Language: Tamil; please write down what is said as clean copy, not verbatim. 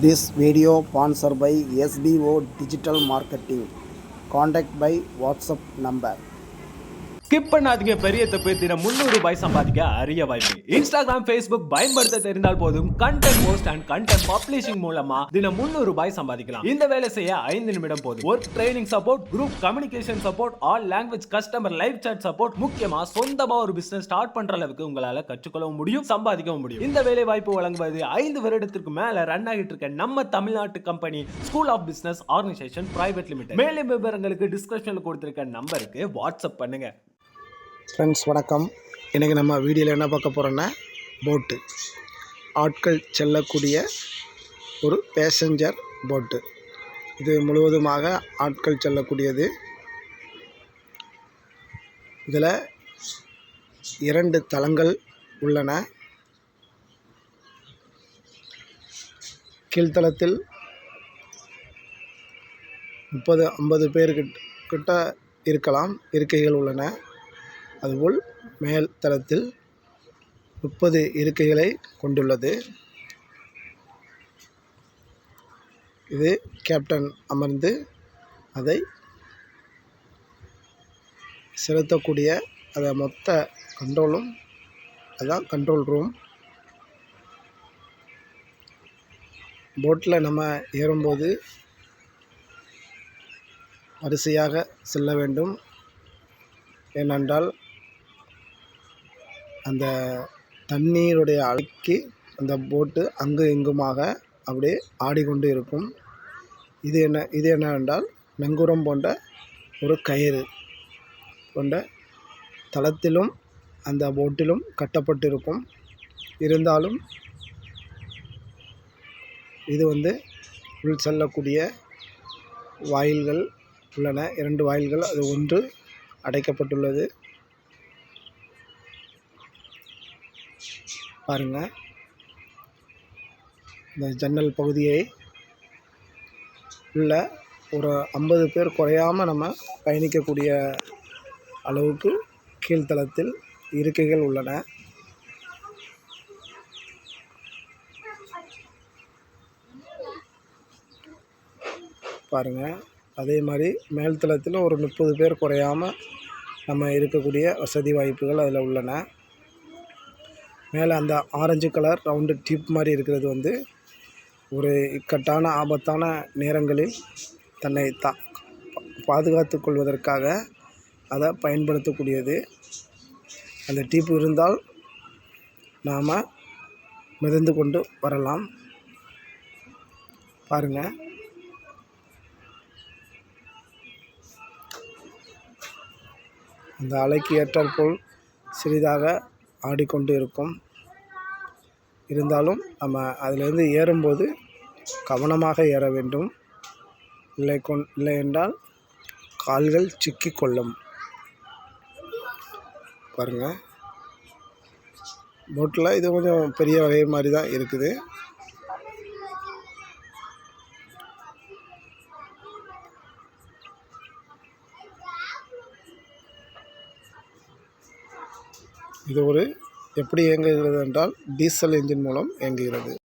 This video sponsored by SBO Digital Marketing. Contact by WhatsApp number. Skip பண்ணாதீங்க. பெரிய தப்பு. தினம் 300 ரூபாய் சம்பாதிக்க அரிய வாய்ப்பு. இன்ஸ்டாகிராம், ஃபேஸ்புக் பயன்படுத்த தெரிந்தால் போதும் content post and content publishing மூலமா தினம் 300 ரூபாய் சம்பாதிக்கலாம். இந்த வேலை செய்ய 5 நிமிடம் போதும். Work training support, group communication support, all language customer live chat support, முக்கியமா சொந்தமா ஒரு பிசினஸ் ஸ்டார்ட் பண்ற அளவுக்கு உங்களால கற்றுக்கொள்ளவும் முடியும், சம்பாதிக்கவும் முடியும். இந்த வேலை வாய்ப்பு வழங்குவது 5 வருடத்திற்கு மேல ரன் ஆகிட்டு இருக்க நம்ம தமிழ்நாட்டு company school of business organisation private limited. மேலும் விவரங்களுக்கு டிஸ்கிரிப்ஷன்ல கொடுத்திருக்க நம்பருக்கு வாட்ஸ்அப் பண்ணுங்க. ஃப்ரெண்ட்ஸ் வணக்கம். இன்றைக்கி நம்ம வீடியோவில் என்ன பார்க்க போகிறோன்னா போட்டு, ஆட்கள் செல்லக்கூடிய ஒரு பேசஞ்சர் போட்டு. இது முழுவதுமாக ஆட்கள் செல்லக்கூடியது. இதில் 2 தளங்கள் உள்ளன. கீழ்த்தளத்தில் 30-50 பேர்கிட்ட இருக்கலாம், இருக்கைகள் உள்ளன. அதுபோல் மேல் தளத்தில் 30 இருக்கைகளை கொண்டுள்ளது. இது கேப்டன் அமர்ந்து அதை செலுத்தக்கூடிய அதை மொத்த கண்ட்ரோலும், அதுதான் கண்ட்ரோல் ரூம். போட்டில் நம்ம ஏறும்போது வரிசையாக செல்ல வேண்டும். ஏனென்றால் அந்த தண்ணீருடைய அலைக்கு அந்த போட்டு அங்கு இங்குமாக அப்படியே ஆடிக்கொண்டு இருக்கும். இது என்னவென்றால் நங்கூரம் போன்ற ஒரு கயிறு கொண்ட தளத்திலும் அந்த போட்டிலும் கட்டப்பட்டிருக்கும். இருந்தாலும் இது உள் செல்லக்கூடிய வாயில்கள் உள்ளன. 2 வாயில்கள், அது ஒன்று அடைக்கப்பட்டுள்ளது. பாருங்கள், இந்த ஜன்னல் பகுதியை உள்ள ஒரு 50 பேர் குறையாமல் நம்ம பயணிக்கக்கூடிய அளவுக்கு கீழ்த்தளத்தில் இருக்கைகள் உள்ளன. பாருங்கள், அதே மாதிரி மேல்தளத்தில் ஒரு 30 பேர் குறையாமல் நம்ம இருக்கக்கூடிய வசதி வாய்ப்புகள் அதில் உள்ளன. மேலே அந்த ஆரஞ்சு கலர் ரவுண்டு டியூப் மாதிரி இருக்கிறது ஒரு இக்கட்டான ஆபத்தான நேரங்களில் தன்னை பாதுகாத்து கொள்வதற்காக அதை பயன்படுத்தக்கூடியது. அந்த டியூப் இருந்தால் நாம் மிதந்து கொண்டு வரலாம். பாருங்கள், அந்த அலைக்கு ஏற்றால் போல் சிறிதாக ஆடிக்கொண்டு இருக்கும். இருந்தாலும் நம்ம அதிலிருந்து ஏறும்போது கவனமாக ஏற வேண்டும். இல்லை என்றால் கால்கள் சிக்கிக்கொள்ளும். பாருங்கள், போட்டில் இது கொஞ்சம் பெரிய வகை மாதிரி தான் இருக்குது. இது எப்படி இயங்குகிறது என்றால் டீசல் என்ஜின் மூலம் இயங்குகிறது.